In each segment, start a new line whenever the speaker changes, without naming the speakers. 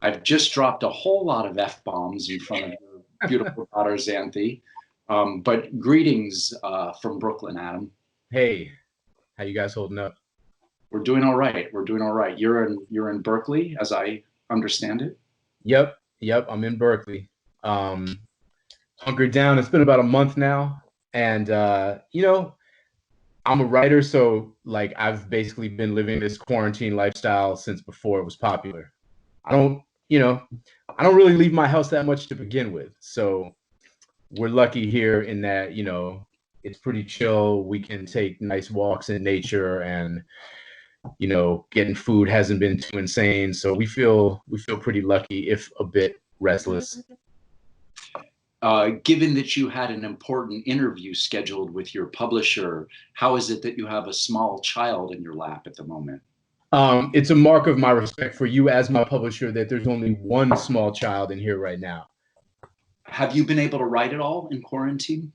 I've just dropped a whole lot of F-bombs in front of your beautiful daughter, Xanthi. But greetings from Brooklyn, Adam.
Hey, how you guys holding up?
We're doing all right. We're doing all right. You're in Berkeley, as I understand it.
Yep. I'm in Berkeley. Hunkered down. It's been about a month now, and I'm a writer, so like I've basically been living this quarantine lifestyle since before it was popular. I don't, I don't really leave my house that much to begin with, so we're lucky here in that it's pretty chill. We can take nice walks in nature, and getting food hasn't been too insane. So we feel pretty lucky, if a bit restless.
Given that you had an important interview scheduled with your publisher, how is it that you have a small child in your lap at the moment?
It's a mark of my respect for you as my publisher that there's only one small child in here right now.
Have you been able to write at all in quarantine?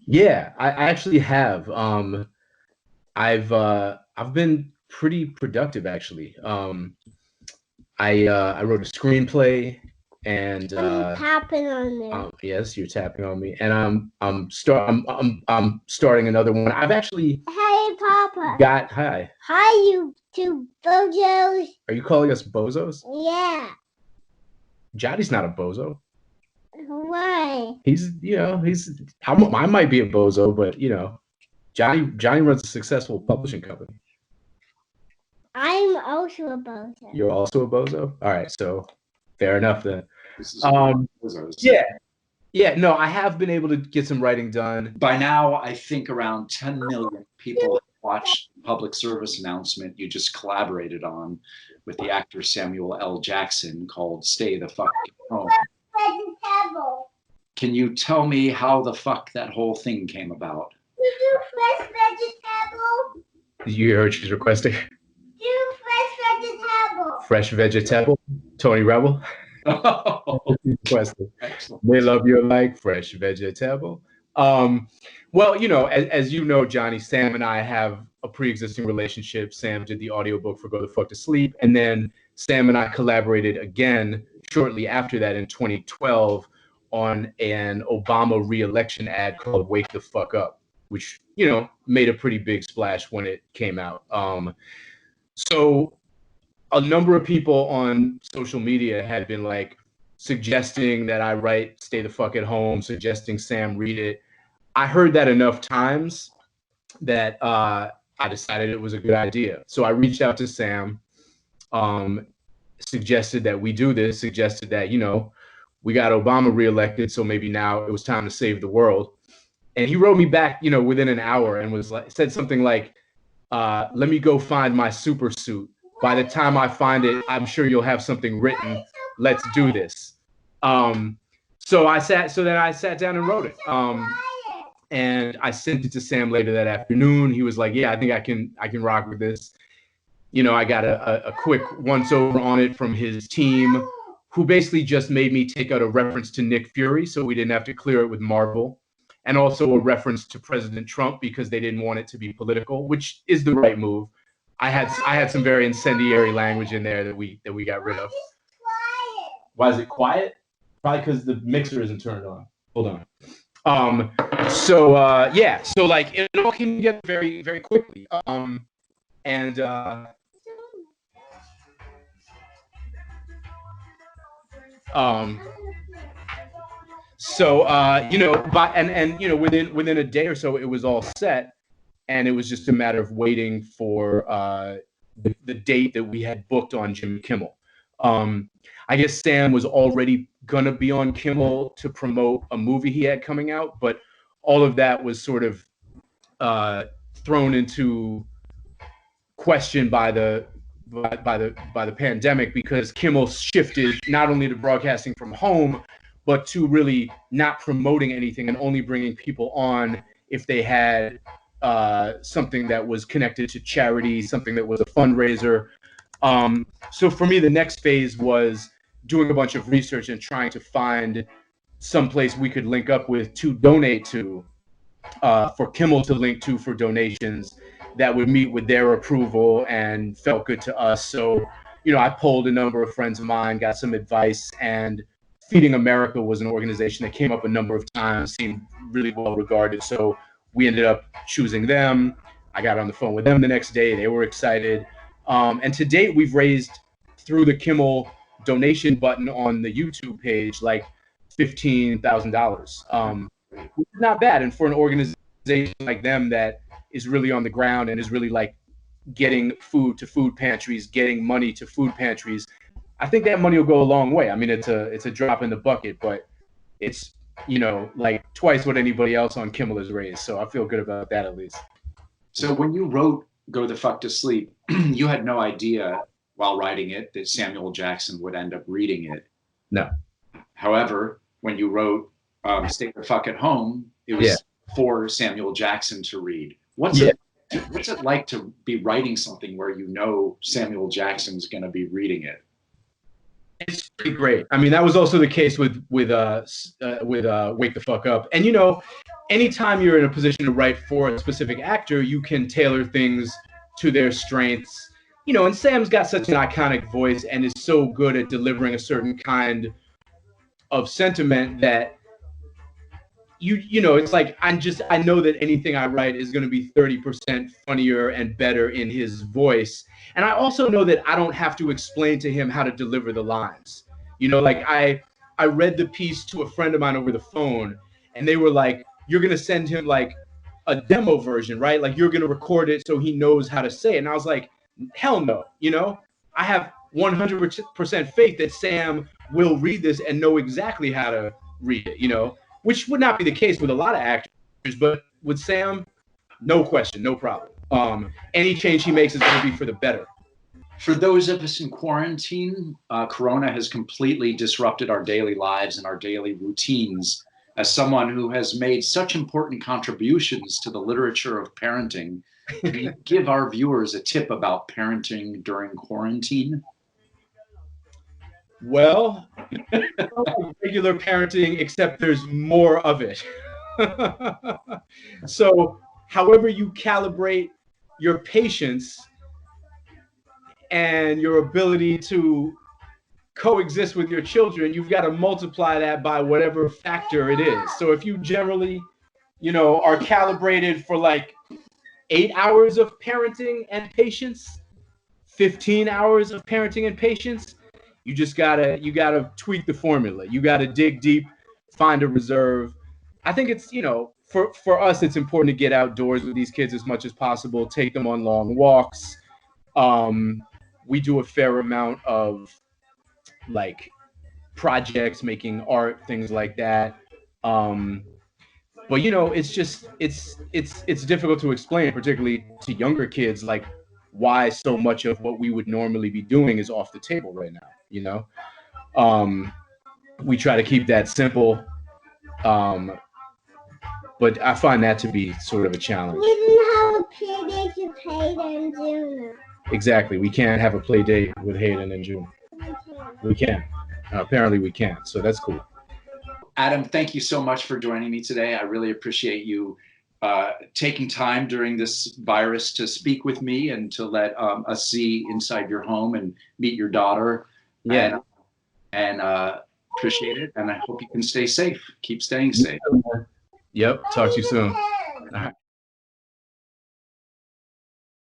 Yeah, I actually have. I've been pretty productive actually. I wrote a screenplay, and
tapping on there.
Yes, you're tapping on me, and I'm starting another one. I've actually
Hey, Papa.
Hi.
Hi, you two bozos.
Are you calling us bozos?
Yeah.
Johnny's not a bozo.
Why?
I might be a bozo, but Johnny runs a successful publishing company.
I'm also a bozo.
You're also a bozo? All right, so fair enough then. Yeah, no, I have been able to get some writing done.
By now, I think around 10 million people have watched the public service announcement you just collaborated on with the actor Samuel L. Jackson called Stay the Fuck Home.
Vegetable.
Can you tell me how the fuck that whole thing came about?
You do fresh vegetable?
Did you hear what she's requesting?
Do fresh vegetable.
Fresh vegetable? Tony Rebel?
Excellent.
They love you like fresh vegetable. Well, as you know, Johnny, Sam and I have a pre-existing relationship. Sam did the audiobook for Go the Fuck to Sleep, and then Sam and I collaborated again shortly after that in 2012 on an Obama re-election ad called Wake the Fuck Up, which made a pretty big splash when it came out. So a number of people on social media had been like suggesting that I write Stay the Fuck at Home, suggesting Sam read it. I heard that enough times that I decided it was a good idea. So I reached out to Sam, suggested that we do this, suggested that, we got Obama reelected, so maybe now it was time to save the world. And he wrote me back, within an hour, and said something like, let me go find my super suit. By the time I find it, I'm sure you'll have something written. Let's do this. So then I sat down and wrote it. And I sent it to Sam later that afternoon. He was like, yeah, I think I can rock with this. I got a quick once over on it from his team, who basically just made me take out a reference to Nick Fury so we didn't have to clear it with Marvel, and also a reference to President Trump because they didn't want it to be political, which is the right move. I had some very incendiary language in there that we got rid of. Why is it quiet? Probably because the mixer isn't turned on. Hold on. So like it all came together very, very quickly. Within a day or so, it was all set, and it was just a matter of waiting for the date that we had booked on Jimmy Kimmel. I guess Sam was already gonna be on Kimmel to promote a movie he had coming out, but all of that was sort of thrown into question by the pandemic, because Kimmel shifted not only to broadcasting from home, but to really not promoting anything and only bringing people on if they had something that was connected to charity, something that was a fundraiser. So for me, the next phase was doing a bunch of research and trying to find some place we could link up with to donate to, for Kimmel to link to for donations that would meet with their approval and felt good to us. So you know, I polled a number of friends of mine, got some advice, and Feeding America was an organization that came up a number of times, seemed really well regarded. So we ended up choosing them. I got on the phone with them the next day. They were excited. And to date, we've raised through the Kimmel donation button on the YouTube page, like $15,000. Not bad. And for an organization like them that is really on the ground and is really like getting food to food pantries, getting money to food pantries, I think that money will go a long way. I mean, it's a drop in the bucket, but it's, you know, like twice what anybody else on Kimmel has raised. So I feel good about that at least.
So when you wrote Go the Fuck to Sleep, you had no idea while writing it that Samuel Jackson would end up reading it.
No.
However, when you wrote Stay the Fuck at Home, it was for Samuel Jackson to read. What's it like to be writing something where you know Samuel Jackson's going to be reading it?
It's pretty great. I mean, that was also the case with Wake the Fuck Up. And, you know, anytime you're in a position to write for a specific actor, you can tailor things to their strengths. You know, and Sam's got such an iconic voice and is so good at delivering a certain kind of sentiment that you know, it's like I know that anything I write is going to be 30% funnier and better in his voice. And I also know that I don't have to explain to him how to deliver the lines. You know, like I read the piece to a friend of mine over the phone, and they were like, you're going to send him like a demo version, right? Like you're going to record it so he knows how to say it. And I was like, hell no. You know, I have 100% faith that Sam will read this and know exactly how to read it, you know, which would not be the case with a lot of actors, but with Sam, no question, no problem. Any change he makes is going to be for the better.
For those of us in quarantine, Corona has completely disrupted our daily lives and our daily routines. As someone who has made such important contributions to the literature of parenting, can you give our viewers a tip about parenting during quarantine?
Well, regular parenting, except there's more of it. So, however you calibrate your patience and your ability to coexist with your children, you've got to multiply that by whatever factor it is. So if you generally, you know, are calibrated for like 8 hours of parenting and patience, 15 hours of parenting and patience, you gotta tweak the formula. You gotta dig deep, find a reserve. I think it's, you know, for us, it's important to get outdoors with these kids as much as possible, take them on long walks. We do a fair amount of like projects, making art, things like that. But you know, it's just it's difficult to explain, particularly to younger kids, like why so much of what we would normally be doing is off the table right now. You know, we try to keep that simple, but I find that to be sort of a challenge.
We didn't have a play date with Hayden and June.
Exactly, we can't have a play date with Hayden in June. We can. Apparently, we can. So that's cool.
Adam, thank you so much for joining me today. I really appreciate you taking time during this virus to speak with me and to let us see inside your home and meet your daughter.
Yeah.
And appreciate it. And I hope you can stay safe. Keep staying safe.
Yep. Talk to you soon.
All right.